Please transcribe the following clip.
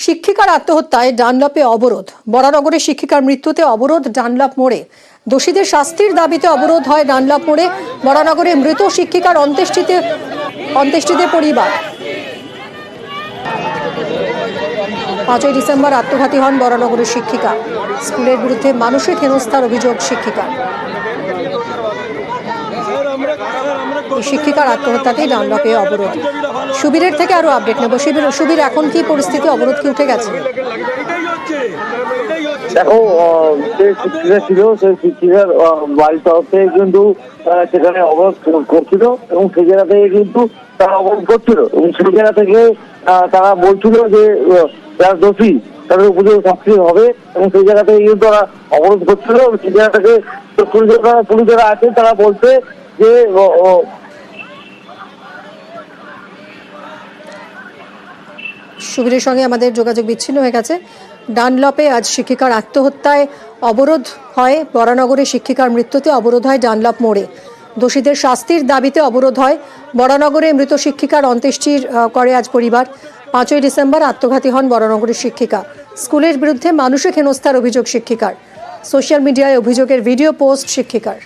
শিক্ষিকার আত্মহত্যায় ডানলপে অবরোধ। বরানগরে শিক্ষিকার মৃত্যুতে অবরোধ ডানলপ মোড়ে। দোষীদের শাস্তির দাবিতে অবরোধ হয় ডানলপ মোড়ে। বরানগরে মৃত শিক্ষিকার অন্ত্যেষ্টিতে পরিবার। 5ই ডিসেম্বর আত্মঘাতী হন বরানগরের শিক্ষিকা। স্কুলের বিরুদ্ধে মানসিক হেনস্থার অভিযোগ শিক্ষিকা। শিক্ষিকার আত্মহত্যাতেই ডানলপে অবরোধ। সুবীরের থেকে আরো আপডেট নেব। সুবীর, এখন কি পরিস্থিতি? অবরোধ কি উঠে গেছে? দেখো, যে শিক্ষিকা ছিল সেই শিক্ষিকার বাড়ির তরফ থেকে কিন্তু সেখানে অবরোধ করছিল এবং সেই জায়গা থেকে কিন্তু তারা অবরোধ করছিল এবং সেই জায়গা থেকে তারা বলছিল যে যারা দোষী তাদের উপযুক্ত শাস্তি হবে এবং সেই জায়গা থেকে কিন্তু তারা অবরোধ করছিল। সেই জায়গা থেকে পুলিশ যারা আছে তারা বলছে যে সুবীরের সঙ্গে আমাদের যোগাযোগ বিচ্ছিন্ন হয়ে গেছে। ডানলপে আজ শিক্ষিকার আত্মহত্যায় অবরোধ হয়। বরানগরে শিক্ষিকার মৃত্যুতে অবরোধ হয় ডানলপ মোড়ে। দোষীদের শাস্তির দাবিতে অবরোধ হয়। বরানগরে মৃত শিক্ষিকার অন্ত্যেষ্টি করে আজ পরিবার। 5ই ডিসেম্বর আত্মঘাতী হন বরানগরের শিক্ষিকা। স্কুলের বিরুদ্ধে মানসিক হেনস্থার অভিযোগ শিক্ষিকার। সোশ্যাল মিডিয়ায় অভিযোগের ভিডিও পোস্ট শিক্ষিকার।